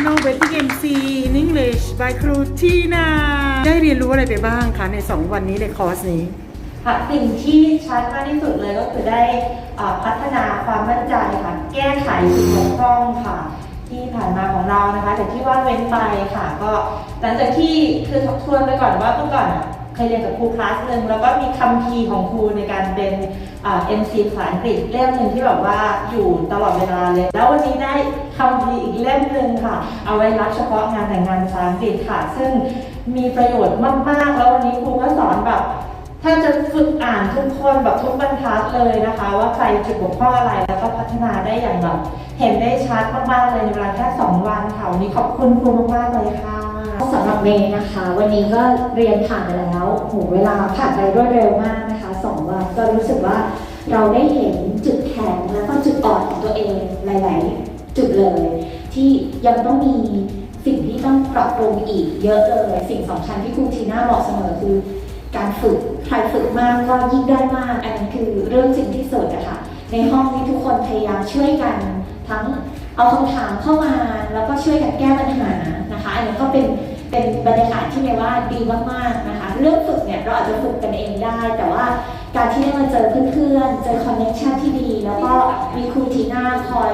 Professional Wedding MC in English by ครูทีน่าได้เรียนรู้อะไรไปบ้างคะใน2วันนี้ในคอร์สนี้ค่ะสิ่งที่ชัดมากที่สุดเลยก็คือได้พัฒนาความมั่นใจค่ะแก้ไขสิ่งบกพร่องค่ะที่ผ่านมาของเรานะคะแต่ที่ว่างเว้นไปค่ะก็หลังจากที่คือทบทวนไปก่อนว่าเมื่อก่อนเคยเรียนกับครูคลาสหนึ่งแล้วก็มีคัมภีร์ของครูในการเป็นMC ภาษาอังกฤษเล่มหนึ่งที่แบบว่าอยู่ตลอดเวลาเลยแล้ววันนี้ได้คัมภีร์อีกเล่มหนึ่งค่ะเอาไว้รับเฉพาะงานแต่งงานภาษาอังกฤษค่ะซึ่งมีประโยชน์มากๆแล้ววันนี้ครูก็สอนแบบถ้าจะฝึกอ่านทุกคนแบบทุกบรรทัดเลยนะคะว่าใครจุดบกพร่องอะไรแล้วก็พัฒนาได้อย่างแบบเห็นได้ชัดมากๆเลยในเวลาแค่2 วันค่ะวันนี้ขอบคุณครูมากๆเลยค่ะสำหรับเมย์นะคะวันนี้ก็เรียนผ่านไปแล้วโหเวลาผ่านไปรวดเร็วมากนะคะ2 วันก็รู้สึกว่าเราได้เห็นจุดแข็งและก็จุดอ่อนของตัวเองหลายๆจุดเลยที่ยังต้องมีสิ่งที่ต้องปรับปรุงอีกเยอะเลยสิ่งสำคัญที่ครูทีน่าบอกเสมอคือการฝึกใครฝึกมากก็ยิ่งได้มากอันนั้นคือเรื่องจริงที่สุดอะค่ะในห้องนี้ทุกคนพยายามช่วยกันทั้งเอาคำถามเข้ามาแล้วก็ช่วยกันแก้ปัญหานะคะอันนี้ก็เป็นบรรยากาศที่เมย์ว่าดีมากๆนะคะเรื่องฝึกเนี่ยเราอาจจะฝึกกันเองได้แต่ว่าการที่ได้มาเจอเพื่อนๆเจอคอนเนคชั่นที่ดีแล้วก็มีครูทีน่าคอย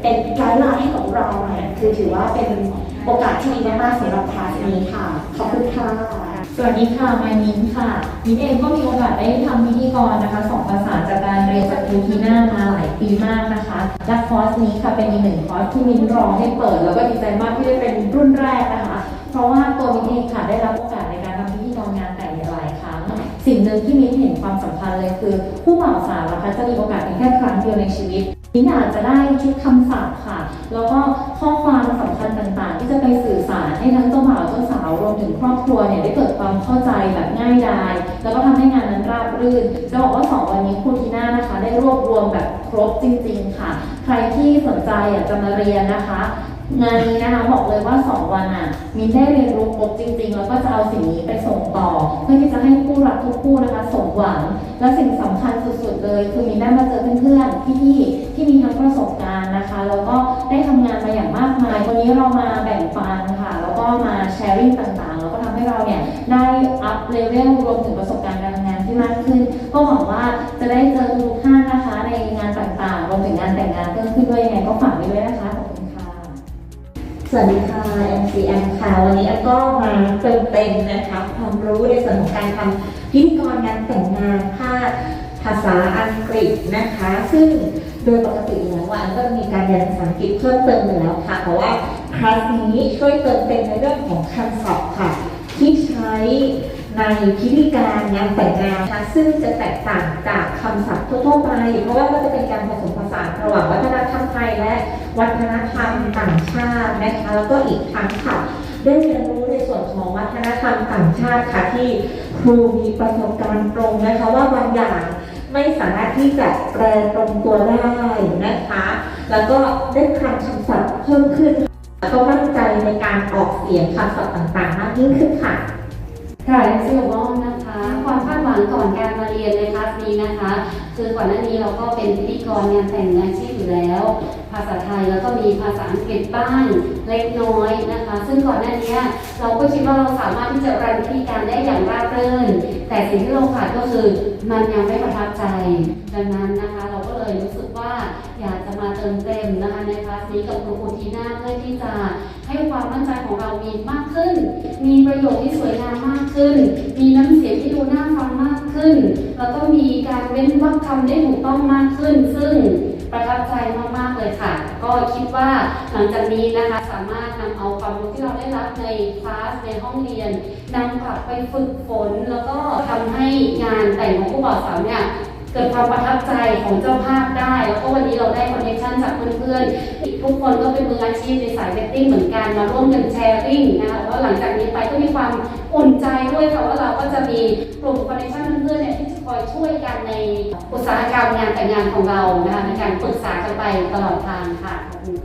เป็นไกด์ไลน์ให้กับเราเนี่ยคือถือว่าเป็นโอกาสที่ดีมากๆสำหรับคลาสนี้ค่ะขอบคุณค่ะสวัสดีค่ะมายมิ้นค่ะมิ้นเองก็มีโอกาสได้ทำพิธีกรนะคะ2 ภาษาจากการเรียนจากครูทีน่ามาหลายปีมากนะคะและคอร์สนี้ค่ะเป็นอีก1 คอร์สที่มิ้นรอให้เปิดแล้วก็ดีใจมากที่ได้เป็นรุ่นแรกนะคะเพราะว่าตัวมิ้นเองค่ะได้รับโอกาสในการทำพิธีกรงานแต่งหลายครั้งสิ่งหนึ่งที่มิ้นเห็นความสำคัญเลยคือผู้บ่าวสาวนะคะจะมีโอกาสเพียงแค่ครั้งเดียวในชีวิตมิ้นอยากจะได้ชุดคำศัพท์ค่ะแล้วก็ข้อความสำคัญต่างๆที่จะไปสื่อสารให้ทั้งเจ้าบ่าวเจ้าสาวรวมถึงครอบครัวเนี่ยได้เกิดความเข้าใจแบบง่ายดายแล้วก็ทำให้งานนั้นราบรื่นจะบอกว่า2 วันนี้ครูทีน่านะคะได้รวบรวมแบบครบจริงๆค่ะใครที่สนใจอยากจะมาเรียนนะคะงานนี้นะคะบอกเลยว่า2 วันมิ้นได้เรียนรู้ครบจริงๆแล้วก็จะเอาสิ่งนี้ไปส่งต่อเพื่อที่จะให้คู่รักทุกคู่นะคะสมหวังและสิ่งสำคัญสุดๆเลยคือมิ้นได้มาเจอเพื่อนๆพี่ๆที่มีทั้งประสบการณ์นะคะแล้วก็ได้ทำงานมาอย่างมากมายวันนี้เรามาแบ่งปันค่ะแล้วก็มาแชร์ริ่งต่างๆแล้วก็ทำให้เราเนี่ยได้อัพเลเวลรวมถึงประสบการณ์การทำงานที่มากขึ้นก็หวังว่าจะได้เจอทุกท่านนะคะในงานต่างๆรวมถึงงานแต่งงานเพิ่มขึ้นด้วยยังไงก็ฝากไว้ด้วยนะคะขอบคุณค่ะสวัสดีค่ะ MCM ค่ะวันนี้ก็มาเติมเต็มนะคะความรู้ในส่วนของการทำพิธีกรงานแต่งงานภาษาอังกฤษนะคะซึ่งโดยปกติแล้วก็มีการเรียนภาษาอังกฤษเพิ่มเติมอยู่แล้วค่ะเพราะว่าคลาสนี้ช่วยเติมเต็มในเรื่องของคำศัพท์ค่ะที่ใช้ในพิธีการงานแต่งงานนะคะซึ่งจะแตกต่างจากคำศัพท์ทั่วๆไปเพราะว่าก็จะเป็นการผสมผสานระหว่างวัฒนธรรมไทยและวัฒนธรรมต่างชาตินะคะแล้วก็อีกทั้งค่ะได้เรียนรู้ในส่วนของวัฒนธรรมต่างชาติค่ะที่ครูมีประสบการณ์ตรงนะคะว่าบางอย่างไม่สามารถที่จะแปลตรงตัวได้นะคะแล้วก็ได้คลังคำศัพท์เพิ่มขึ้นแล้วก็มั่นใจในการออกเสียงคำศัพท์ต่างๆมากยิ่งขึ้นค่ะค่ะและสิ่งที่นะคะความคาดหวังก่อนการมาเรียนในคลาสนี้นะคะคือก่อนหน้านี้เราก็เป็นพิธีกรงานแต่งงานชีพอยู่แล้วภาษาไทยแล้วก็มีภาษาอังกฤษบ้างเล็กน้อยนะคะซึ่งก่อนหน้านี้เราก็คิดว่าเราสามารถที่จะรันพิธีการได้อย่างราบรื่นแต่สิ่งที่เราขาดก็คือมันยังไม่ประทับใจดังนั้นนะคะเราก็เลยรู้สึกว่าอยากจะมาเติมเต็มนะคะในคลาสนี้กับครูทีน่าเพื่อที่จะให้ความมั่นใจของเรามีมากขึ้นมีประโยชน์ที่สวยงามมากขึ้นมีน้ำเสียงที่ดูน่าฟังมากขึ้นแล้วก็มีการเว้นวรรคคำได้ถูกต้องมากขึ้นซึ่งประทับใจมากๆเลยค่ะก็คิดว่าหลังจากนี้นะคะสามารถนำเอาความรู้ที่เราได้รับในคลาสในห้องเรียนนำกลับไปฝึกฝนแล้วก็ทำให้งานแต่งของผู้บ่าวสาวเนี่ยเกิดความประทับใจของเจ้าภาพได้แล้วก็วันนี้เราได้คอนเนคชั่นจากเพื่อนๆทุกคนก็เป็นมืออาชีพในสายเวดดิ้งเหมือนกันมาร่วมกันแชร์ริ่งนะคะแล้วหลังจากนี้ไปก็มีความอุ่นใจด้วยค่ะว่าเราก็จะมีกลุ่มคอนเนคชั่นเพื่อนๆเนี่ยที่จะคอยช่วยกันในอุตสาหกรรมงานแต่งงานของเรานะคะในการปรึกษากันไปตลอดทางค่ะขอบคุณ